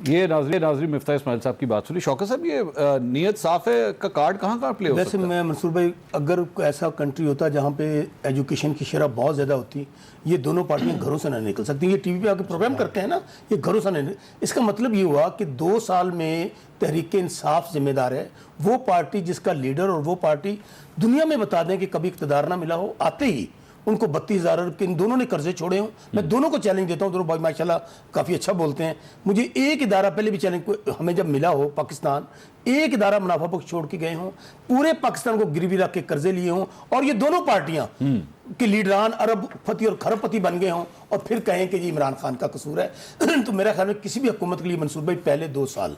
یہ ناظرین مفتاح اسماعیل صاحب کی بات سنی. شوکت صاحب یہ نیت صاف ہے کا کارڈ کہاں پلے ہو سکتا ہے؟ ویسے میں منصور بھائی, اگر ایسا کنٹری ہوتا جہاں پہ ایجوکیشن کی شرح بہت زیادہ ہوتی, یہ دونوں پارٹیاں گھروں سے نہ نکل سکتی. یہ ٹی وی پہ آ کے پروگرام کرتے ہیں نا, یہ گھروں سے نہیں. اس کا مطلب یہ ہوا کہ 2 سال میں تحریک انصاف ذمہ دار ہے. وہ پارٹی جس کا لیڈر اور وہ پارٹی دنیا میں بتا دیں کہ کبھی اقتدار نہ ملا ہو, آتے ہی ان کو 32,000 ارب کے ان دونوں نے قرضے چھوڑے ہوں. میں دونوں کو چیلنج دیتا ہوں, دونوں بھائی ماشاءاللہ کافی اچھا بولتے ہیں. مجھے ایک ادارہ پہلے بھی چیلنج ہمیں جب ملا ہو پاکستان, ایک ادارہ منافع بخش چھوڑ کے گئے ہوں, پورے پاکستان کو گروی رکھ کے قرضے لیے ہوں, اور یہ دونوں پارٹیاں کہ لیڈران ارب پتی اور کھرب پتی بن گئے ہوں, اور پھر کہیں کہ یہ عمران خان کا قصور ہے. تو میرا خیال میں کسی بھی حکومت کے لیے منصور بھائی پہلے 2 سال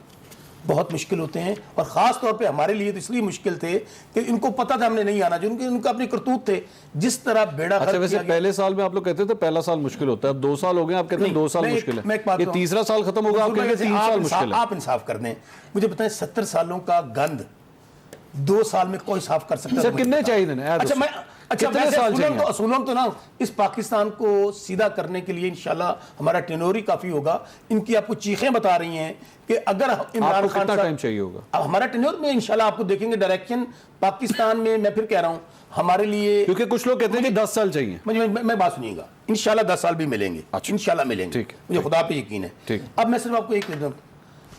بہت مشکل ہوتے ہیں, اور خاص طور پہ ہمارے لیے تو اس لیے مشکل تھے کہ ان کو پتہ تھا ہم نے نہیں آنا, جو ان کا اپنے کرتوت تھے. جس طرح بیڑا اچھا ویسے پہلے سال میں آپ لوگ کہتے تھے پہلا سال مشکل ہوتا ہے, اب 2 سال ہو گئے آپ کہتے ہیں 2 سال مشکل ہے, یہ تیسرا سال ختم ہوگا آپ کہتے ہیں 3 سال مشکل ہے. آپ انصاف کر دیں. مجھے بتائیں 70 سالوں کا گند 2 سال میں کوئی صاف کر سکتا ہے؟ سر کتنے چاہیے؟ اچھا اصولوں تو نا اس پاکستان کو سیدھا کرنے کے لیے انشاءاللہ ہمارا ٹینور ہی کافی ہوگا. ان کی آپ کو چیخیں بتا رہی ہیں کہ اگر عمران خان کتنا ٹائم چاہیے ہوگا ہمارا ٹینور میں انشاءاللہ آپ کو دیکھیں گے ڈائریکشن پاکستان میں. میں پھر کہہ رہا ہوں ہمارے لیے, کیونکہ کچھ لوگ کہتے ہیں کہ 10 سال چاہیے. میں بات سنیے گا, انشاءاللہ 10 سال بھی ملیں گے, انشاءاللہ ملیں گے, مجھے خدا پہ یقین ہے. اب میں صرف آپ کو ایک کہتا ہوں,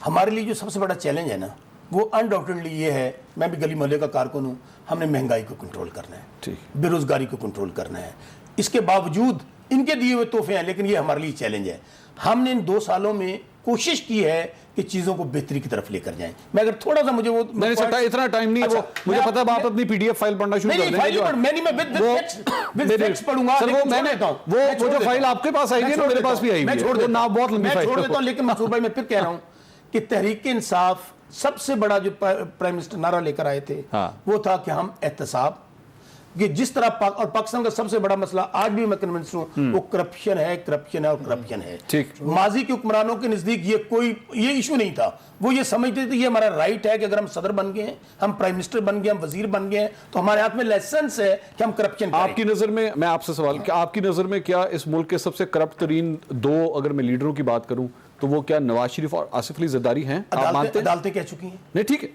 ہمارے لیے جو سب سے بڑا چیلنج ہے نا وہ انڈاؤٹڈلی یہ ہے, میں بھی گلی محلے کا کارکن ہوں, ہم نے مہنگائی کو کنٹرول کرنا ہے, بے روزگاری کو کنٹرول کرنا ہے. اس کے باوجود ان کے دیے ہوئے تحفے ہیں, لیکن یہ ہمارے لیے چیلنج ہے. ہم نے ان 2 سالوں میں کوشش کی ہے کہ چیزوں کو بہتری کی طرف لے کر جائیں. میں اگر تھوڑا سا مجھے وہ میں نے سکتا اتنا ٹائم نہیں ہے وہ مجھے پتا ہے آپ اپنی پی ڈی ایف فائل پڑھنا شروع کر دیں پڑھوں گا. وہ جو فائل آپ کے پاس آئی ہے نا میرے پاس بھی آئی ہے وہ نہ بہت لمبی فائل. میں چھوڑ دیتا ہوں, لیکن منصور بھائی میں پھر کہہ رہا ہوں کہ تحریک انصاف سب سے بڑا جو پرائم منسٹر نعرہ لے کر آئے تھے وہ تھا کہ ہم احتساب, کہ جس طرح اور پاکستان کا سب سے بڑا مسئلہ آج بھی میں کنونس ہوں وہ کرپشن ہے اور کرپشن ہے. ماضی کے حکمرانوں کے نزدیک یہ ایشو نہیں تھا, وہ یہ سمجھتے تھے یہ ہمارا رائٹ ہے کہ اگر ہم صدر بن گئے ہیں, ہم پرائم منسٹر بن گئے, ہم وزیر بن گئے ہیں, تو ہمارے ہاتھ میں لائسنس ہے کہ ہم کرپشن کریں. آپ کی نظر میں, میں آپ سے سوال کہ آپ کی نظر میں کیا اس ملک کے سب سے کرپٹ ترین دو اگر میں لیڈروں کی بات کروں تو وہ کیا نواز شریف اور آصف علی زرداری ہیں؟ آپ مانتے ہیں؟ عدالتیں کہہ چکی ہیں. نہیں ٹھیک ہے,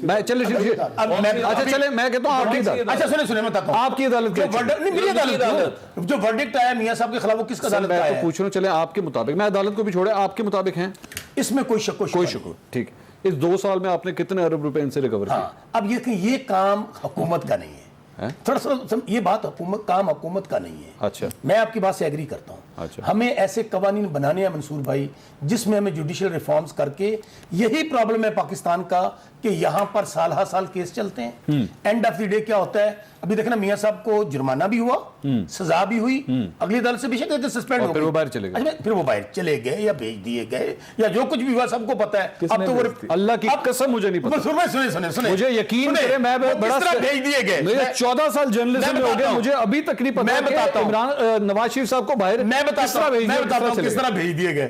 میں چلے اچھا چلے میں کہتا ہوں آپ کی عدالت. اچھا سنیں میں بتاتا ہوں آپ کی عدالت میری عدالت جو ورڈکٹ آیا میاں صاحب کے خلاف وہ کس کا عدالت میں آیا تو ہے؟ پوچھ رہا ہوں, چلے آپ کے مطابق, میں عدالت کو بھی چھوڑے, آپ کے مطابق ہیں اس میں کوئی شک کوئی شک ٹھیک. اس 2 سال میں آپ نے کتنے ارب روپے ان سے ریکور کیے؟ اب یہ کام حکومت کا نہیں ہے, تھوڑا سا یہ بات کام حکومت کا نہیں ہے. اچھا میں آپ کی بات سے ایگری کرتا ہوں. ہمیں ایسے قوانین بنانے ہیں منصور بھائی جس میں ہمیں جوڈیشل ریفارمز کر کے, یہی پرابلم ہے پاکستان کا کہ یہاں پر سال ہر سال کیس چلتے ہیں. اینڈ آف دی ڈے کیا ہوتا ہے, ابھی دیکھنا میاں صاحب کو جرمانہ بھی ہوا, سزا بھی ہوئی, اگلی عدالت سے بھی شک ہے سسپینڈ ہو پھر وہ باہر چلے گئے, پھر وہ باہر چلے گئے یا بھیج دیے گئے یا جو کچھ بھی ہوا سب کو پتا ہے. اب تو وہ اللہ کی قسم مجھے نہیں پتا, سنیں مجھے یقین کرے میں بڑا بھیج دیے گئے. مجھے 14 سال جرنلزم میں ہو گئے, مجھے ابھی تک نہیں پتا. میں بتاتا ہوں نواز شریف صاحب کو باہر میں بتاتا ہوں کس طرح بھیج دیے گئے.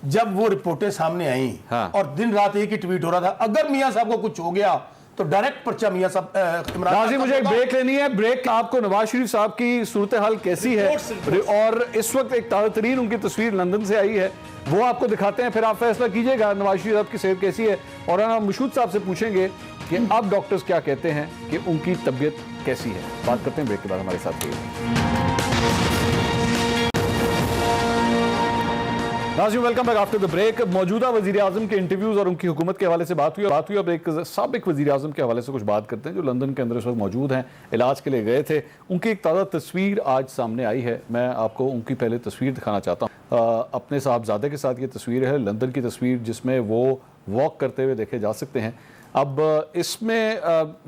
جب وہ رپورٹیں سامنے آئیں اور دن رات ایک ہی ٹویٹ ہو رہا تھا, اگر میاں صاحب کو کچھ ہو گیا تو ڈائریکٹ پرچہ میاں صاحب. ناظرین مجھے ایک بریک لینی ہے, بریک آپ کو نواز شریف صاحب کی صورتحال کیسی ہے اور اس وقت ایک تازہ ترین ان کی تصویر لندن سے آئی ہے وہ آپ کو دکھاتے ہیں, پھر آپ فیصلہ کیجئے گا نواز شریف صاحب کی صحت کیسی ہے, اور ہم مشہود صاحب سے پوچھیں گے کہ اب ڈاکٹرز کیا کہتے ہیں کہ ان کی طبیعت کیسی ہے. بات کرتے ہیں بریک کے بعد, ہمارے ساتھ رہیے. ناظرین welcome back after the break. موجودہ وزیر اعظم کے انٹرویوز اور ان کی حکومت کے حوالے سے بات ہوئی. اب ایک سابق وزیر اعظم کے حوالے سے کچھ بات کرتے ہیں جو لندن کے اندر اس وقت موجود ہیں, علاج کے لیے گئے تھے. ان کی ایک تازہ تصویر آج سامنے آئی ہے, میں آپ کو ان کی پہلے تصویر دکھانا چاہتا ہوں. اپنے صاحبزادے کے ساتھ یہ تصویر ہے, لندن کی تصویر, جس میں وہ واک کرتے ہوئے دیکھے جا سکتے ہیں. اب اس میں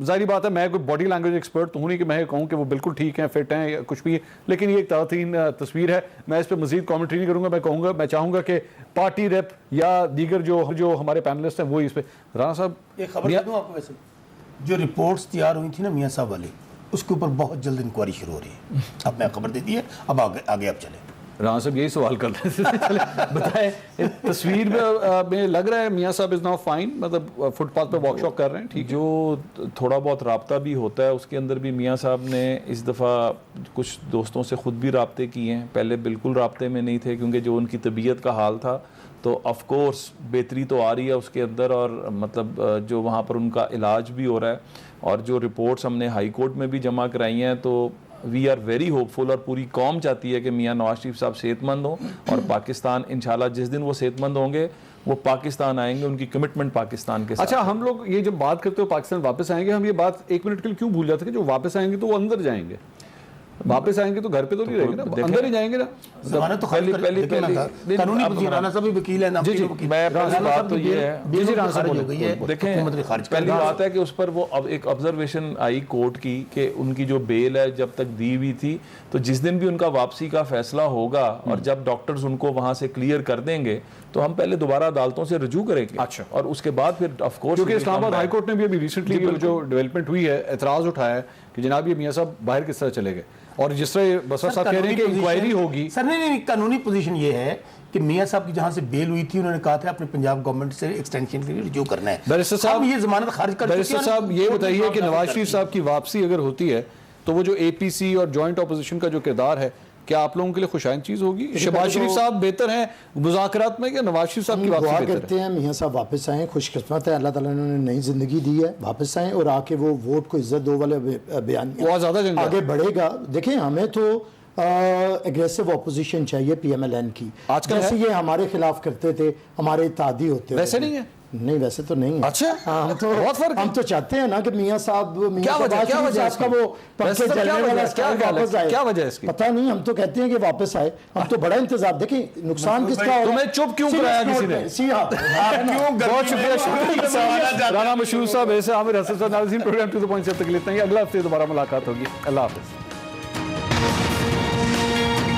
ظاہری بات ہے میں کوئی باڈی لینگویج ایکسپرٹ تو ہوں نہیں کہ میں کہوں کہ وہ بالکل ٹھیک ہیں, فٹ ہیں یا کچھ بھی, لیکن یہ ایک تازہ ترین تصویر ہے. میں اس پہ مزید کامنٹری نہیں کروں گا, میں چاہوں گا کہ پارٹی ریپ یا دیگر جو ہمارے پینلسٹ ہیں وہ اس پہ. رانا صاحب ایک خبر دے دوں آپ کو, ویسے جو رپورٹس تیار ہوئی تھی نا میاں صاحب والی, اس کے اوپر بہت جلد انکوائری شروع ہو رہی ہے. اب میں خبر دے دی ہے, اب آگے آپ چلیں. رانا صاحب یہی سوال کرتے ہیں, بتائیں تصویر میں لگ رہا ہے میاں صاحب از ناؤ فائن, مطلب فٹ پاتھ پہ واک شاک کر رہے ہیں ٹھیک. جو تھوڑا بہت رابطہ بھی ہوتا ہے اس کے اندر بھی میاں صاحب نے اس دفعہ کچھ دوستوں سے خود بھی رابطے کیے ہیں. پہلے بالکل رابطے میں نہیں تھے کیونکہ جو ان کی طبیعت کا حال تھا, تو آف کورس بہتری تو آ رہی ہے اس کے اندر, اور مطلب جو وہاں پر ان کا علاج بھی ہو رہا ہے, اور جو رپورٹس ہم نے ہائی کورٹ میں بھی جمع کرائی ہیں, تو وی آر ویری ہوپ فل, اور پوری قوم چاہتی ہے کہ میاں نواز شریف صاحب صحت مند ہوں, اور پاکستان انشاءاللہ جس دن وہ صحت مند ہوں گے وہ پاکستان آئیں گے, ان کی کمٹمنٹ پاکستان کے ساتھ. اچھا ہم لوگ یہ جب بات کرتے ہو پاکستان واپس آئیں گے, ہم یہ بات ایک منٹ کے لیے کیوں بھول جاتے ہیں کہ جو واپس آئیں گے تو وہ اندر جائیں گے, واپس آئیں گے تو گھر پہ تو نہیں رہیں گے نا, اندر ہی جائیں گے نا. زمانہ تو قانونی رانا صاحب بھی وکیل ہے نا. میں پہلی بات تو یہ ہے, دیکھیں پہلی بات ہے کہ اس پر وہ ایک آبزرویشن آئی کورٹ کی کہ ان کی جو بیل ہے جب تک دی ہوئی تھی, تو جس دن بھی ان کا واپسی کا فیصلہ ہوگا اور جب ڈاکٹرز ان کو وہاں سے کلیئر کر دیں گے تو ہم پہلے دوبارہ عدالتوں سے رجوع کریں گے. اچھا, اور اس کے بعد پھر آف کورس کیونکہ اسلام آباد ہائی کورٹ نے بھی ابھی ریسنٹلی جو ڈیولپمنٹ ہوئی ہے اعتراض اٹھایا ہے کہ جناب یہ میاں صاحب باہر کس طرح چلے گئے, اور جس طرح بسر صاحب کہہ رہے ہیں کہ انکوائری ہوگی. سر نہیں, قانونی پوزیشن یہ ہے کہ میاں صاحب کی جہاں سے بیل ہوئی تھی انہوں نے کہا تھا اپنے پنجاب گورنمنٹ سے ایکسٹینشن کے لیے رجوع کرنا ہے. بیرسٹر صاحب یہ ضمانت خارج کر چکے ہیں. بیرسٹر صاحب یہ بتائیے کہ نواز شریف صاحب کی واپسی اگر ہوتی ہے تو وہ جو اے پی سی اور جوائنٹ اپوزیشن کا جو کردار ہے, کیا آپ لوگوں کے لیے خوشائند چیز ہوگی؟ شہباز شریف صاحب بہتر ہیں مذاکرات میں یا نواز شریف صاحب کی واپسی بہتر ہے؟ دعا کرتے ہیں میاں صاحب واپس آئیں, خوش قسمت ہے اللہ تعالیٰ نے انہیں نئی زندگی دی ہے, واپس آئیں اور آ کے وہ ووٹ کو عزت دو والے بیان آگے بڑھے گا. دیکھیں ہمیں تو اگریسو اپوزیشن چاہیے پی ایم ایل این کی, جیسے یہ ہمارے خلاف کرتے تھے, ہمارے اتحادی ہوتے, ویسے نہیں ہے. نہیں ویسے تو نہیں ہے. اچھا ہم تو بہت فرق ہے. ہم تو چاہتے ہیں نا کہ میاں صاحب کیا وجہ صاحب کا وہ پنکھے چلنے والا اسٹائل واپس آئے. کیا وجہ ہے اس کی؟ پتہ نہیں, ہم تو کہتے ہیں کہ واپس آئے. ہم تو بڑا انتظار, دیکھیں نقصان کس کا ہو. تمہیں چپ کیوں کرایا کسی نے؟ بہت شکریہ رانا مشہور صاحب. ایسے عامر حسن صاحب. ناظرین پروگرام 2 The Point سے تک اتنا ہی. اگلا ہفتے دوبارہ ملاقات ہوگی. اللہ حافظ.